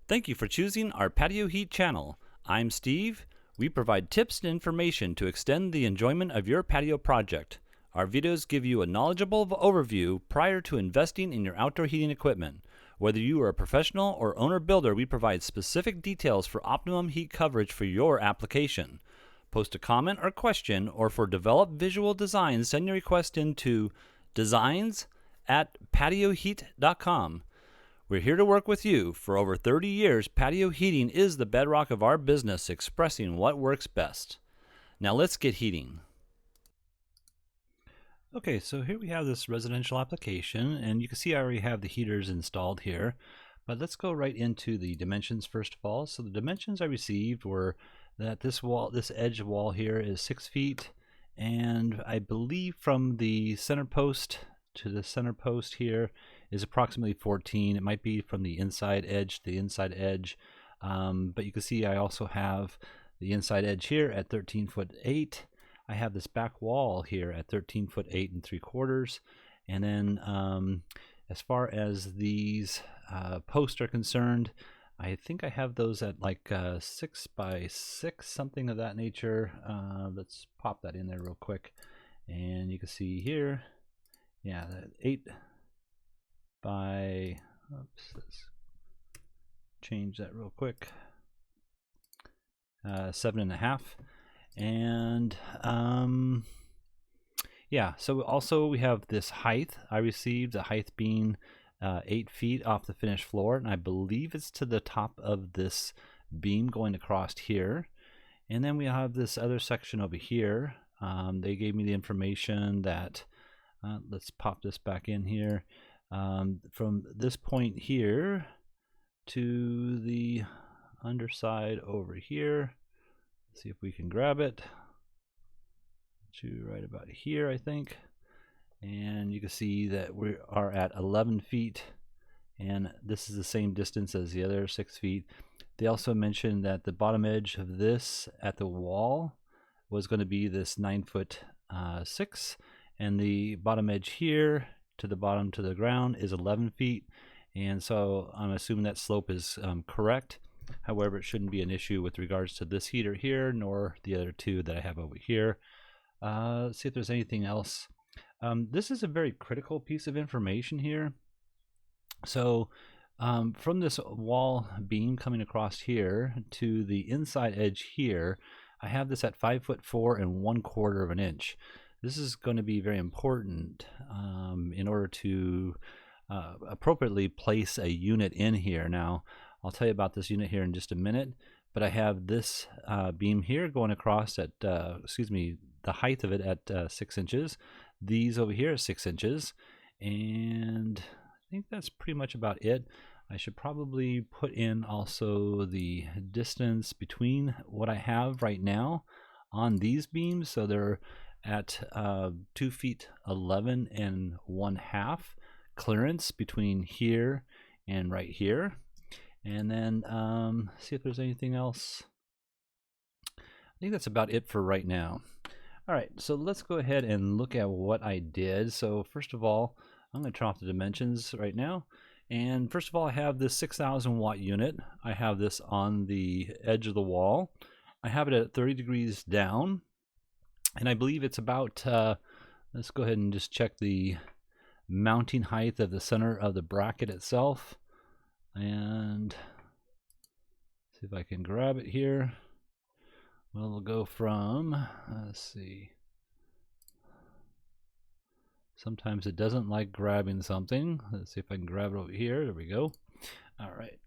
Thank you for choosing our Patio Heat channel. I'm Steve. We provide tips and information to extend the enjoyment of your patio project. Our videos give you a knowledgeable overview prior to investing in your outdoor heating equipment. Whether you are a professional or owner builder, we provide specific details for optimum heat coverage for your application. Post a comment or question, or for developed visual designs, send your request into designs@patioheat.com. We're here to work with you. For over 30 years, patio heating is the bedrock of our business, expressing what works best. Now let's get heating. Okay, so here we have this residential application, and you can see I already have the heaters installed here. But let's go right into the dimensions first of all. So the dimensions I received were that this edge wall here is 6 feet, and I believe from the center post to the center post here is approximately 14. It might be from the inside edge to the inside edge, but you can see I also have the inside edge here at 13 foot 8. I have this back wall here at 13 foot 8 3/4, and then as far as these posts are concerned, I think I have those at like 6 by 6, something of that nature. Let's pop that in there real quick, and you can see here, yeah, that 8 by, oops, let's change that real quick, 7.5. And yeah, so also we have this height. I received the height being 8 feet off the finished floor, and I believe it's to the top of this beam going across here. And then we have this other section over here. They gave me the information that let's pop this back in here. From this point here to the underside over here, let's see if we can grab it to right about here, I think. And you can see that we are at 11 feet, and this is the same distance as the other 6 feet. They also mentioned that the bottom edge of this at the wall was going to be this 9 foot 6, and the bottom edge here to the bottom to the ground is 11 feet, and so I'm assuming that slope is correct. However, it shouldn't be an issue with regards to this heater here, nor the other two that I have over here. Let's see if there's anything else. This is a very critical piece of information here. So from this wall beam coming across here to the inside edge here, I have this at 5 foot 4 1/4 inch. This is going to be very important in order to appropriately place a unit in here. Now, I'll tell you about this unit here in just a minute, but I have this beam here going across at, the height of it at 6 inches. These over here are 6 inches, and I think that's pretty much about it. I should probably put in also the distance between what I have right now on these beams. So they're at 2 feet 11 1/2 clearance between here and right here. And then see if there's anything else. I think that's about it for right now. All right, so let's go ahead and look at what I did. So first of all, I'm going to turn off the dimensions right now. And first of all, I have this 6,000 watt unit. I have this on the edge of the wall. I have it at 30 degrees down, and I believe it's about, let's go ahead and just check the mounting height of the center of the bracket itself. And see if I can grab it here. Well, we'll go from, let's see. Sometimes it doesn't like grabbing something. Let's see if I can grab it over here. There we go. All right.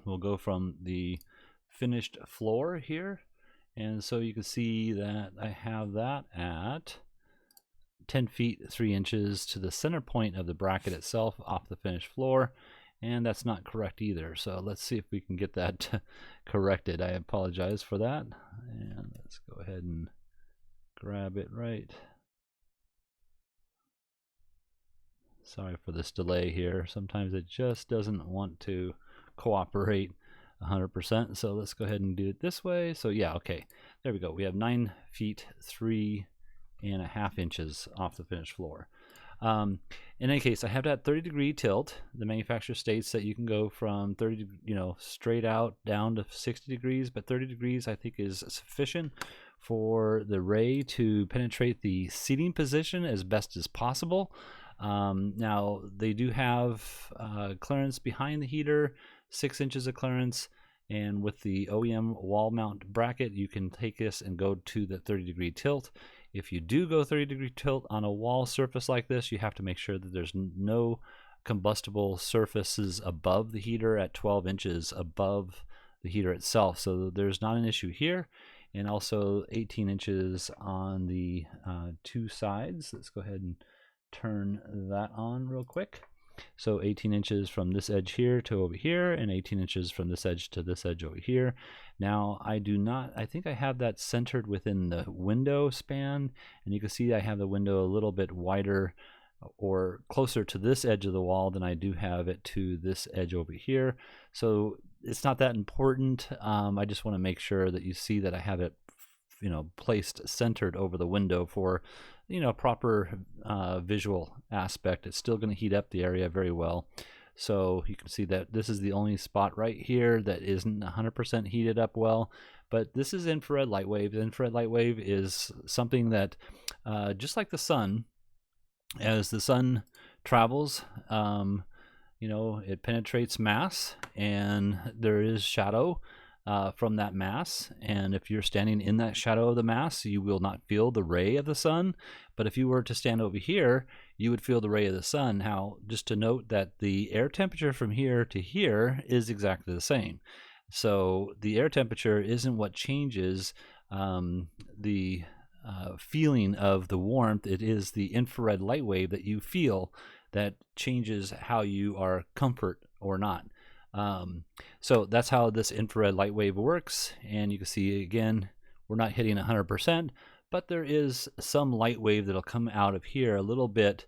We'll go from the finished floor here. And so you can see that I have that at 10 feet 3 inches to the center point of the bracket itself off the finished floor, and that's not correct either. So let's see if we can get that corrected. I apologize for that, and let's go ahead and grab it right. Sorry for this delay here. Sometimes it just doesn't want to cooperate 100%. So let's go ahead and do it this way. So yeah, okay, there we go. We have 9 feet 3 1/2 inches off the finished floor. In any case, I have that 30-degree tilt. The manufacturer states that you can go from 30, straight out down to 60 degrees, but 30 degrees I think is sufficient for the ray to penetrate the seating position as best as possible. Now they do have clearance behind the heater, 6 inches of clearance, and with the OEM wall mount bracket you can take this and go to the 30-degree tilt. If you do go 30-degree tilt on a wall surface like this, you have to make sure that there's no combustible surfaces above the heater at 12 inches above the heater itself. So there's not an issue here. And also 18 inches on the two sides. Let's go ahead and turn that on real quick. So 18 inches from this edge here to over here, and 18 inches from this edge to this edge over here. Now I think I have that centered within the window span, and you can see I have the window a little bit wider or closer to this edge of the wall than I do have it to this edge over here. So it's not that important. I just want to make sure that you see that I have it placed centered over the window for proper visual aspect. It's still going to heat up the area very well. So you can see that this is the only spot right here that isn't 100% heated up well, but this is infrared light wave. The infrared light wave is something that just like the sun, as the sun travels, it penetrates mass, and there is shadow from that mass, and if you're standing in that shadow of the mass, you will not feel the ray of the sun. But if you were to stand over here, you would feel the ray of the sun. Now, just to note that the air temperature from here to here is exactly the same. So the air temperature isn't what changes the feeling of the warmth. It is the infrared light wave that you feel that changes how you are comfort or not. So that's how this infrared light wave works, and you can see again we're not hitting 100%, but there is some light wave that'll come out of here a little bit.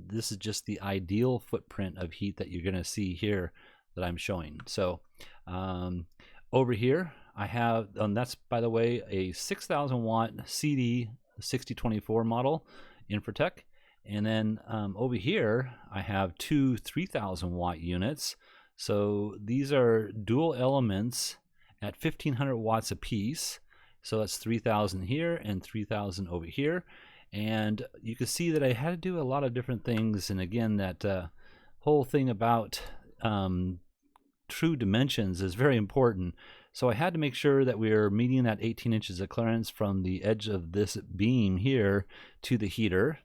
This is just the ideal footprint of heat that you're going to see here that I'm showing. So over here I have, that's by the way a 6,000 watt CD 6024 model Infratech, and then over here I have two 3,000 watt units. So these are dual elements at 1,500 watts apiece. So that's 3,000 here and 3,000 over here. And you can see that I had to do a lot of different things. And again, that whole thing about true dimensions is very important. So I had to make sure that we are meeting that 18 inches of clearance from the edge of this beam here to the heater.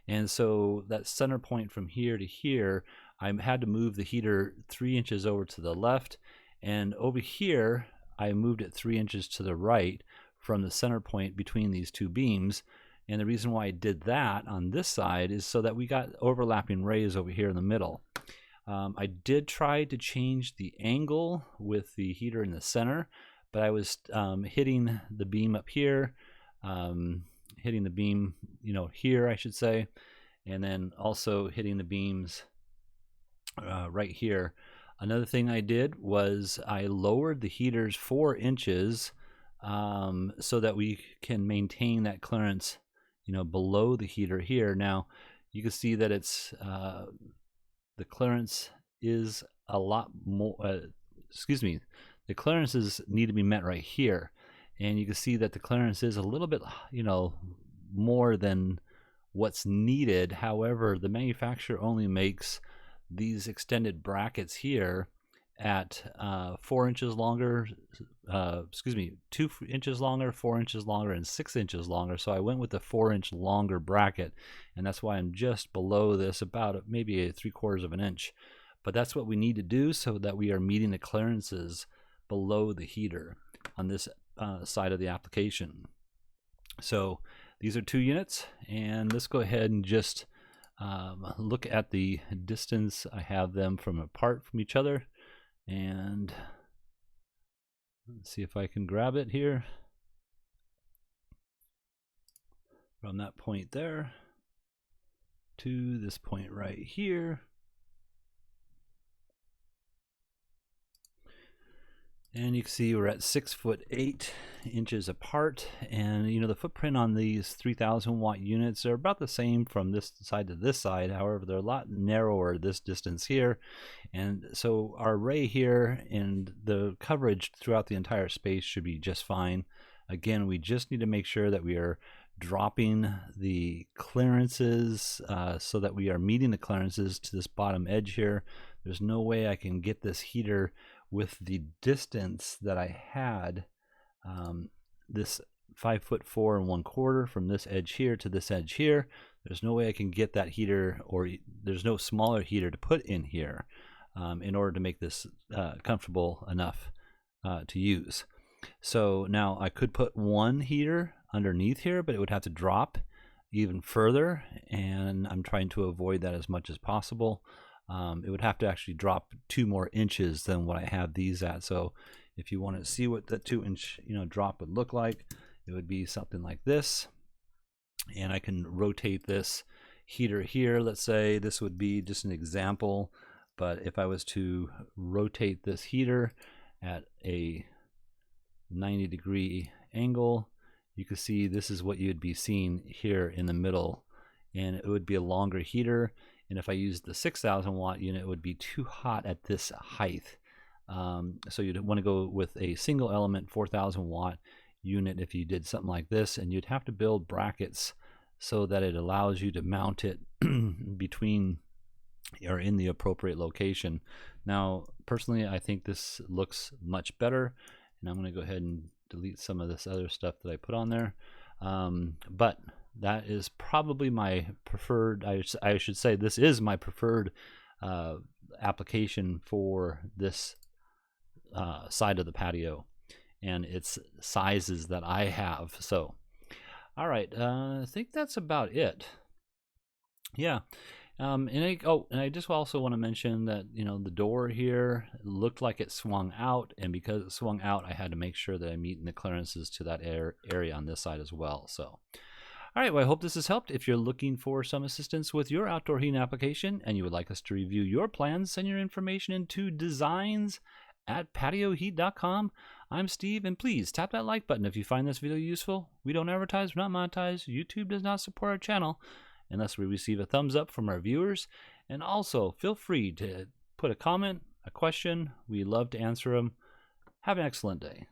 And so that center point from here to here, I had to move the heater 3 inches over to the left, and over here I moved it 3 inches to the right from the center point between these two beams. And the reason why I did that on this side is so that we got overlapping rays over here in the middle. I did try to change the angle with the heater in the center, but I was hitting the beam up here, hitting the beam here I should say, and then also hitting the beams right here. Another thing I did was I lowered the heaters 4 inches so that we can maintain that clearance below the heater here. Now you can see that it's the clearance is a lot more the clearances need to be met right here, and you can see that the clearance is a little bit more than what's needed. However, the manufacturer only makes these extended brackets here at 4 inches longer, 2 inches longer, 4 inches longer, and 6 inches longer. So I went with the 4-inch longer bracket, and that's why I'm just below this, about maybe 3/4 of an inch. But that's what we need to do so that we are meeting the clearances below the heater on this side of the application. So these are 2 units, and let's go ahead and just look at the distance I have them from apart from each other, and let's see if I can grab it here from that point there to this point right here. And you can see we're at 6'8" apart, and you know the footprint on these 3,000 watt units are about the same from this side to this side. However, they're a lot narrower this distance here, and so our array here and the coverage throughout the entire space should be just fine. Again, we just need to make sure that we are dropping the clearances so that we are meeting the clearances to this bottom edge here. There's no way I can get this heater with the distance that I had, this 5'4" 1/4" from this edge here to this edge here. There's no way I can get that heater, or there's no smaller heater to put in here in order to make this comfortable enough to use. So now I could put one heater underneath here, but it would have to drop even further, and I'm trying to avoid that as much as possible. It would have to actually drop 2 more inches than what I have these at. So if you want to see what the 2-inch drop would look like, it would be something like this. And I can rotate this heater here. Let's say this would be just an example, but if I was to rotate this heater at a 90-degree angle, you can see this is what you'd be seeing here in the middle, and it would be a longer heater. And if I used the 6,000 watt unit, it would be too hot at this height. So you'd want to go with a single element 4,000 watt unit if you did something like this, and you'd have to build brackets so that it allows you to mount it between or in the appropriate location. Now, personally, I think this looks much better, and I'm going to go ahead and delete some of this other stuff that I put on there. But that is probably my preferred, I should say this is my preferred application for this side of the patio, and its sizes that I have. So all right, I think that's about it. Yeah. And I just also want to mention that the door here looked like it swung out, and because it swung out, I had to make sure that I meet in the clearances to that area on this side as well. So all right, well, I hope this has helped. If you're looking for some assistance with your outdoor heating application and you would like us to review your plans, send your information into designs@patioheat.com. I'm Steve, and please tap that like button if you find this video useful. We don't advertise, we're not monetized. YouTube does not support our channel unless we receive a thumbs up from our viewers. And also, feel free to put a comment, a question. We love to answer them. Have an excellent day.